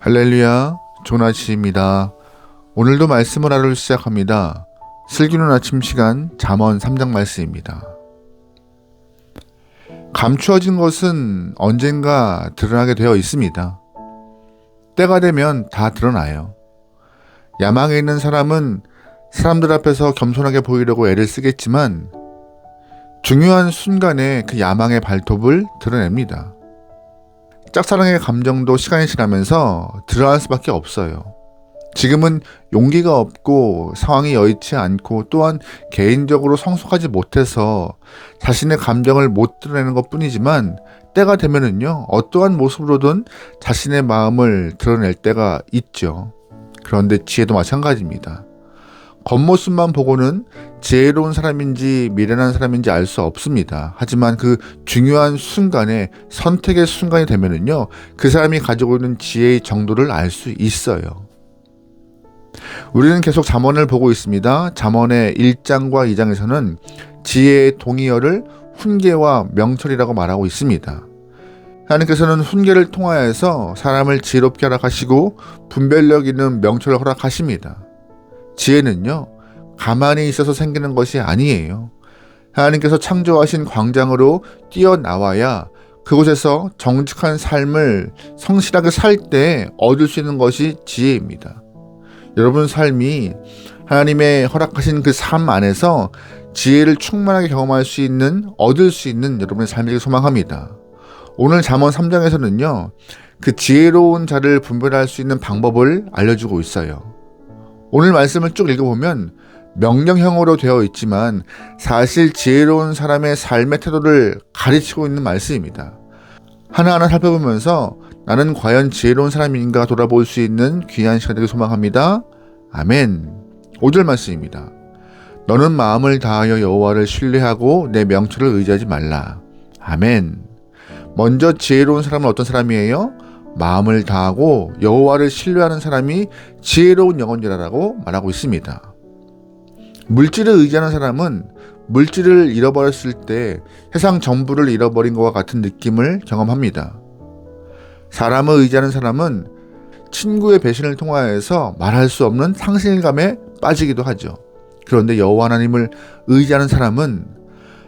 할렐루야, 좋은 아침입니다. 오늘도 말씀을 하루 시작합니다. 슬기로운 아침 시간 잠언 3장 말씀입니다. 감추어진 것은 언젠가 드러나게 되어 있습니다. 때가 되면 다 드러나요. 야망에 있는 사람은 사람들 앞에서 겸손하게 보이려고 애를 쓰겠지만 중요한 순간에 그 야망의 발톱을 드러냅니다. 짝사랑의 감정도 시간이 지나면서 드러날 수밖에 없어요. 지금은 용기가 없고 상황이 여의치 않고 또한 개인적으로 성숙하지 못해서 자신의 감정을 못 드러내는 것 뿐이지만 때가 되면은요, 어떠한 모습으로든 자신의 마음을 드러낼 때가 있죠. 그런데 지혜도 마찬가지입니다. 겉모습만 보고는 지혜로운 사람인지 미련한 사람인지 알 수 없습니다. 하지만 그 중요한 순간에 선택의 순간이 되면은요, 그 사람이 가지고 있는 지혜의 정도를 알 수 있어요. 우리는 계속 잠언을 보고 있습니다. 잠언의 1장과 2장에서는 지혜의 동의어를 훈계와 명철이라고 말하고 있습니다. 하나님께서는 훈계를 통하여서 사람을 지혜롭게 허락하시고 분별력 있는 명철을 허락하십니다. 지혜는요, 가만히 있어서 생기는 것이 아니에요. 하나님께서 창조하신 광장으로 뛰어나와야 그곳에서 정직한 삶을 성실하게 살 때 얻을 수 있는 것이 지혜입니다. 여러분 삶이 하나님의 허락하신 그 삶 안에서 지혜를 충만하게 경험할 수 있는, 얻을 수 있는 여러분의 삶이길 소망합니다. 오늘 잠언 3장에서는요, 그 지혜로운 자를 분별할 수 있는 방법을 알려주고 있어요. 오늘 말씀을 쭉 읽어보면 명령형으로 되어 있지만 사실 지혜로운 사람의 삶의 태도를 가르치고 있는 말씀입니다. 하나하나 살펴보면서 나는 과연 지혜로운 사람인가 돌아볼 수 있는 귀한 시간 되길 소망합니다. 아멘. 5절 말씀입니다. 너는 마음을 다하여 여호와를 신뢰하고 내 명철을 의지하지 말라. 아멘. 먼저 지혜로운 사람은 어떤 사람이에요? 마음을 다하고 여호와를 신뢰하는 사람이 지혜로운 영혼이라고 말하고 있습니다. 물질을 의지하는 사람은 물질을 잃어버렸을 때 세상 전부를 잃어버린 것과 같은 느낌을 경험합니다. 사람을 의지하는 사람은 친구의 배신을 통하여서 말할 수 없는 상실감에 빠지기도 하죠. 그런데 여호와 하나님을 의지하는 사람은,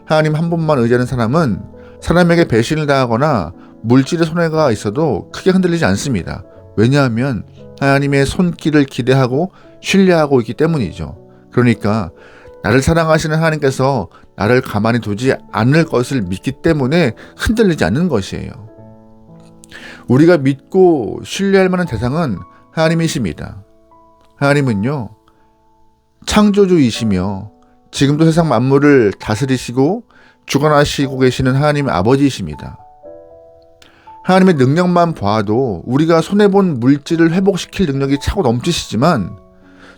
하나님 한 분만 의지하는 사람은 사람에게 배신을 당하거나 물질의 손해가 있어도 크게 흔들리지 않습니다. 왜냐하면 하나님의 손길을 기대하고 신뢰하고 있기 때문이죠. 그러니까 나를 사랑하시는 하나님께서 나를 가만히 두지 않을 것을 믿기 때문에 흔들리지 않는 것이에요. 우리가 믿고 신뢰할 만한 대상은 하나님이십니다. 하나님은요, 창조주이시며 지금도 세상 만물을 다스리시고 주관하시고 계시는 하나님 아버지이십니다. 하나님의 능력만 봐도 우리가 손해본 물질을 회복시킬 능력이 차고 넘치시지만,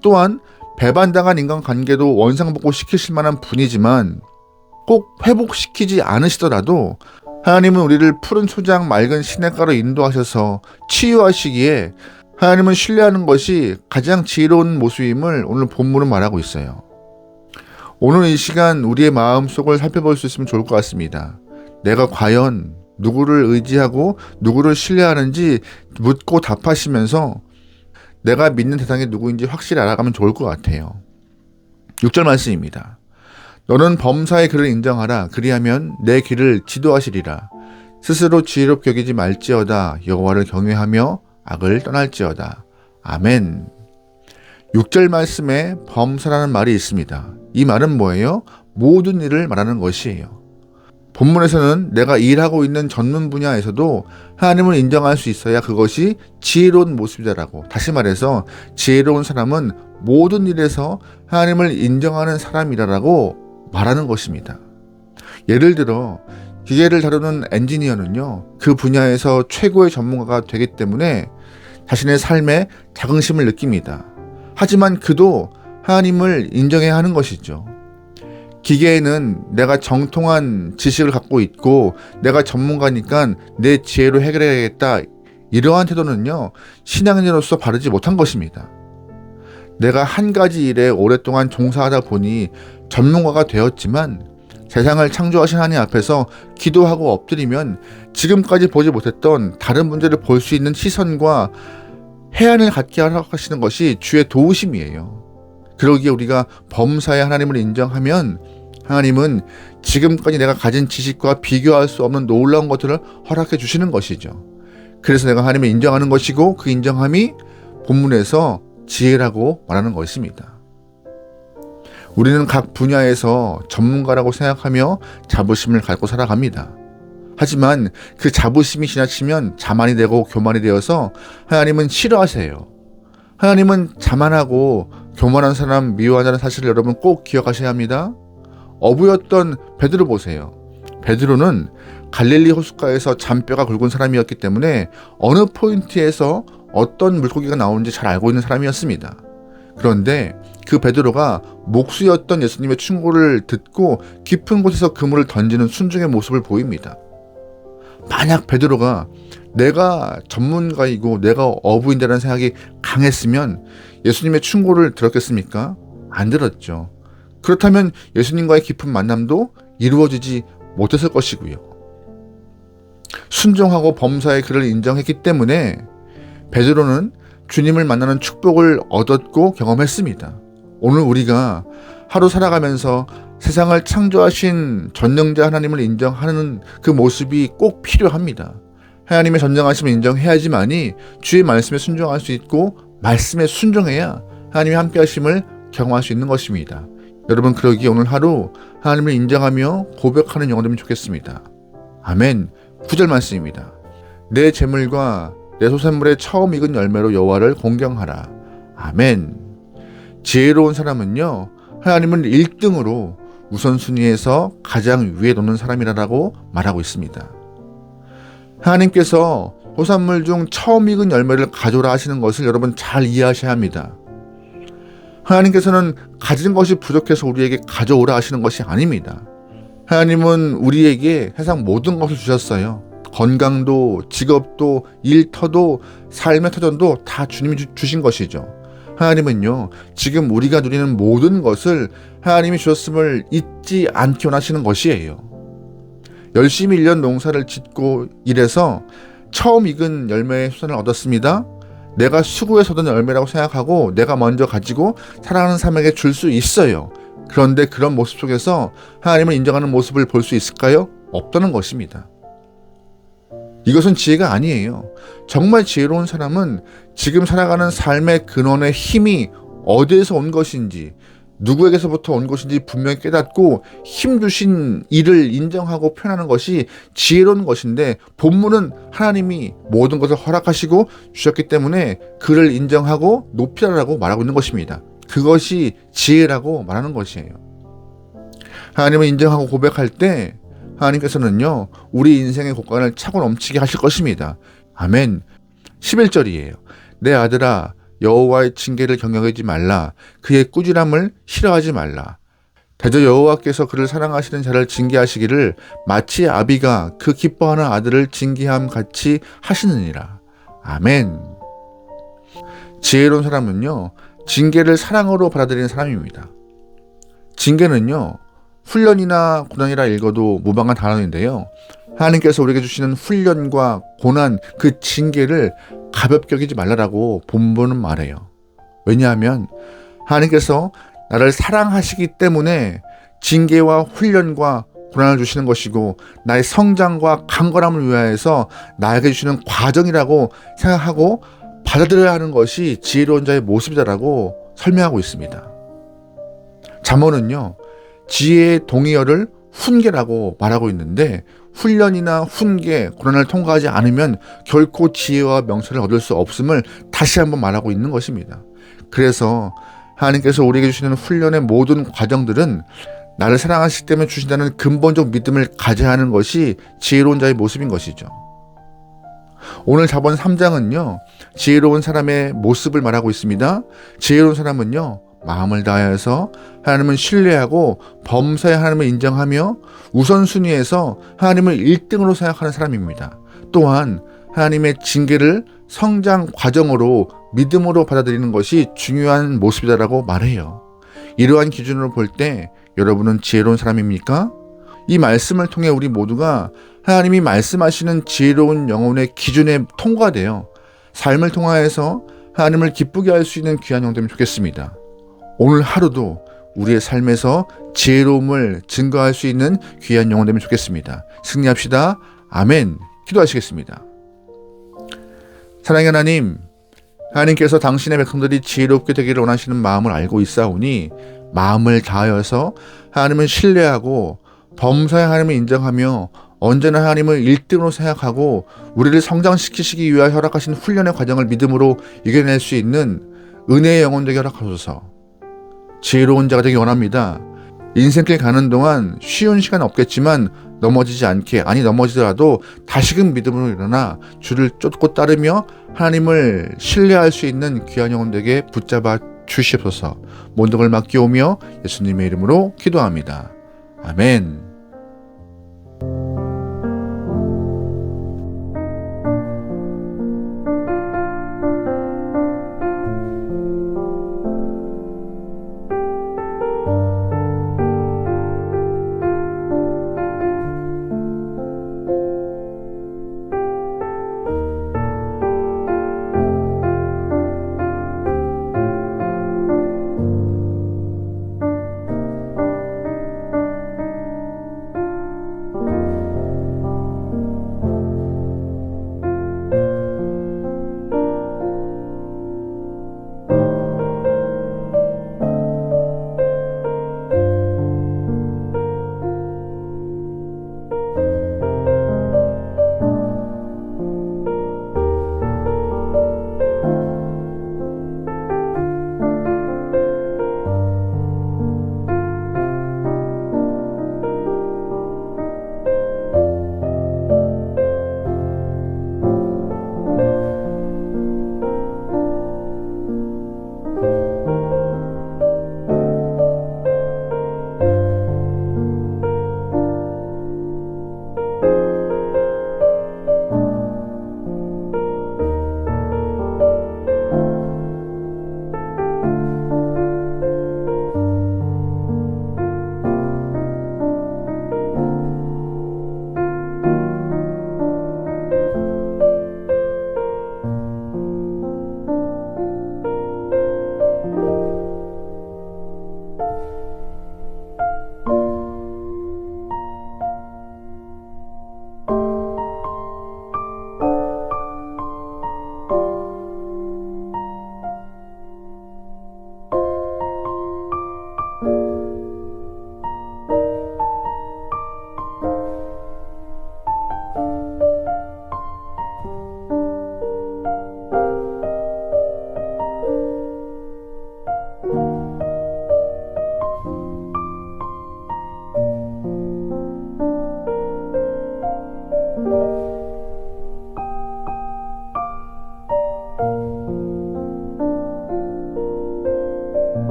또한 배반당한 인간관계도 원상복구시키실 만한 분이지만 꼭 회복시키지 않으시더라도 하나님은 우리를 푸른 초장 맑은 시냇가로 인도하셔서 치유하시기에 하나님은 신뢰하는 것이 가장 지혜로운 모습임을 오늘 본문은 말하고 있어요. 오늘 이 시간 우리의 마음속을 살펴볼 수 있으면 좋을 것 같습니다. 내가 과연 누구를 의지하고 누구를 신뢰하는지 묻고 답하시면서 내가 믿는 대상이 누구인지 확실히 알아가면 좋을 것 같아요. 6절 말씀입니다. 너는 범사의 그를 인정하라. 그리하면 내 길을 지도하시리라. 스스로 지혜롭게 여기지 말지어다. 여호와를 경외하며 악을 떠날지어다. 아멘. 6절 말씀에 범사라는 말이 있습니다. 이 말은 뭐예요? 모든 일을 말하는 것이에요. 본문에서는 내가 일하고 있는 전문 분야에서도 하나님을 인정할 수 있어야 그것이 지혜로운 모습이다라고. 다시 말해서 지혜로운 사람은 모든 일에서 하나님을 인정하는 사람이라고 말하는 것입니다. 예를 들어 기계를 다루는 엔지니어는요, 그 분야에서 최고의 전문가가 되기 때문에 자신의 삶에 자긍심을 느낍니다. 하지만 그도 하나님을 인정해야 하는 것이죠. 기계에는 내가 정통한 지식을 갖고 있고 내가 전문가니까 내 지혜로 해결해야겠다, 이러한 태도는요, 신앙인으로서 바르지 못한 것입니다. 내가 한 가지 일에 오랫동안 종사하다 보니 전문가가 되었지만 세상을 창조하신 하나님 앞에서 기도하고 엎드리면 지금까지 보지 못했던 다른 문제를 볼 수 있는 시선과 해안을 갖게 하시는 것이 주의 도우심이에요. 그러기에 우리가 범사의 하나님을 인정하면 하나님은 지금까지 내가 가진 지식과 비교할 수 없는 놀라운 것들을 허락해 주시는 것이죠. 그래서 내가 하나님을 인정하는 것이고 그 인정함이 본문에서 지혜라고 말하는 것입니다. 우리는 각 분야에서 전문가라고 생각하며 자부심을 갖고 살아갑니다. 하지만 그 자부심이 지나치면 자만이 되고 교만이 되어서 하나님은 싫어하세요. 하나님은 자만하고 교만한 사람 미워한다는 사실을 여러분 꼭 기억하셔야 합니다. 어부였던 베드로 보세요. 베드로는 갈릴리 호숫가에서 잔뼈가 굵은 사람이었기 때문에 어느 포인트에서 어떤 물고기가 나오는지 잘 알고 있는 사람이었습니다. 그런데 그 베드로가 목수였던 예수님의 충고를 듣고 깊은 곳에서 그물을 던지는 순종의 모습을 보입니다. 만약 베드로가 내가 전문가이고 내가 어부인다는 생각이 강했으면 예수님의 충고를 들었겠습니까? 안 들었죠. 그렇다면 예수님과의 깊은 만남도 이루어지지 못했을 것이고요. 순종하고 범사의 그를 인정했기 때문에 베드로는 주님을 만나는 축복을 얻었고 경험했습니다. 오늘 우리가 하루 살아가면서 세상을 창조하신 전능자 하나님을 인정하는 그 모습이 꼭 필요합니다. 하나님의 전능하심을 인정해야지만이 주의 말씀에 순종할 수 있고 말씀에 순종해야 하나님의 함께 하심을 경험할 수 있는 것입니다. 여러분 그러기에 오늘 하루 하나님을 인정하며 고백하는 영혼 되면 좋겠습니다. 아멘. 9절 말씀입니다. 내 재물과 내 소산물의 처음 익은 열매로 여호와를 공경하라. 아멘. 지혜로운 사람은요 하나님을 1등으로 우선순위에서 가장 위에 놓는 사람이라고 말하고 있습니다. 하나님께서 소산물 중 처음 익은 열매를 가져오라 하시는 것을 여러분 잘 이해하셔야 합니다. 하나님께서는 가진 것이 부족해서 우리에게 가져오라 하시는 것이 아닙니다. 하나님은 우리에게 세상 모든 것을 주셨어요. 건강도, 직업도, 일터도, 삶의 터전도 다 주님이 주신 것이죠. 하나님은요, 지금 우리가 누리는 모든 것을 하나님이 주셨음을 잊지 않게 원하시는 것이에요. 열심히 1년 농사를 짓고 일해서 처음 익은 열매의 수산을 얻었습니다. 내가 수고해서 얻은 열매라고 생각하고 내가 먼저 가지고 사랑하는 사람에게 줄 수 있어요. 그런데 그런 모습 속에서 하나님을 인정하는 모습을 볼 수 있을까요? 없다는 것입니다. 이것은 지혜가 아니에요. 정말 지혜로운 사람은 지금 살아가는 삶의 근원의 힘이 어디에서 온 것인지, 누구에게서부터 온 것인지 분명히 깨닫고 힘 주신 이를 인정하고 표현하는 것이 지혜로운 것인데, 본문은 하나님이 모든 것을 허락하시고 주셨기 때문에 그를 인정하고 높이라고 말하고 있는 것입니다. 그것이 지혜라고 말하는 것이에요. 하나님을 인정하고 고백할 때 하나님께서는요 우리 인생의 곳간을 차고 넘치게 하실 것입니다. 아멘. 11절이에요. 내 아들아 여호와의 징계를 경영하지 말라. 그의 꾸지람을 싫어하지 말라. 대저 여호와께서 그를 사랑하시는 자를 징계하시기를 마치 아비가 그 기뻐하는 아들을 징계함 같이 하시느니라. 아멘. 지혜로운 사람은요 징계를 사랑으로 받아들이는 사람입니다. 징계는요 훈련이나 고난이라 읽어도 무방한 단어인데요, 하나님께서 우리에게 주시는 훈련과 고난, 그 징계를 가볍게 여기지 말라라고 본문은 말해요. 왜냐하면 하나님께서 나를 사랑하시기 때문에 징계와 훈련과 고난을 주시는 것이고 나의 성장과 강건함을 위하여서 나에게 주시는 과정이라고 생각하고 받아들여야 하는 것이 지혜로운 자의 모습이다라고 설명하고 있습니다. 잠언은요 지혜의 동의어를 훈계라고 말하고 있는데, 훈련이나 훈계, 고난을 통과하지 않으면 결코 지혜와 명철을 얻을 수 없음을 다시 한번 말하고 있는 것입니다. 그래서 하나님께서 우리에게 주시는 훈련의 모든 과정들은 나를 사랑하시기 때문에 주신다는 근본적 믿음을 가져야 하는 것이 지혜로운 자의 모습인 것이죠. 오늘 자본 3장은요 지혜로운 사람의 모습을 말하고 있습니다. 지혜로운 사람은요 마음을 다하여서 하나님을 신뢰하고 범사의 하나님을 인정하며 우선순위에서 하나님을 1등으로 생각하는 사람입니다. 또한 하나님의 징계를 성장 과정으로 믿음으로 받아들이는 것이 중요한 모습이다라고 말해요. 이러한 기준으로 볼 때 여러분은 지혜로운 사람입니까? 이 말씀을 통해 우리 모두가 하나님이 말씀하시는 지혜로운 영혼의 기준에 통과되어 삶을 통하여서 하나님을 기쁘게 할 수 있는 귀한 영혼 되면 좋겠습니다. 오늘 하루도 우리의 삶에서 지혜로움을 증거할 수 있는 귀한 영혼 되면 좋겠습니다. 승리합시다. 아멘. 기도하시겠습니다. 사랑의 하나님, 하나님께서 당신의 백성들이 지혜롭게 되기를 원하시는 마음을 알고 있사오니 마음을 다하여서 하나님을 신뢰하고 범사의 하나님을 인정하며 언제나 하나님을 1등으로 생각하고 우리를 성장시키시기 위하여 허락하신 훈련의 과정을 믿음으로 이겨낼 수 있는 은혜의 영혼 되게 허락하소서. 지혜로운 자가 되기 원합니다. 인생길 가는 동안 쉬운 시간은 없겠지만 넘어지지 않게, 아니 넘어지더라도 다시금 믿음으로 일어나 주를 쫓고 따르며 하나님을 신뢰할 수 있는 귀한 영혼 되게 붙잡아 주시옵소서. 모든 걸 맡기오며 예수님의 이름으로 기도합니다. 아멘.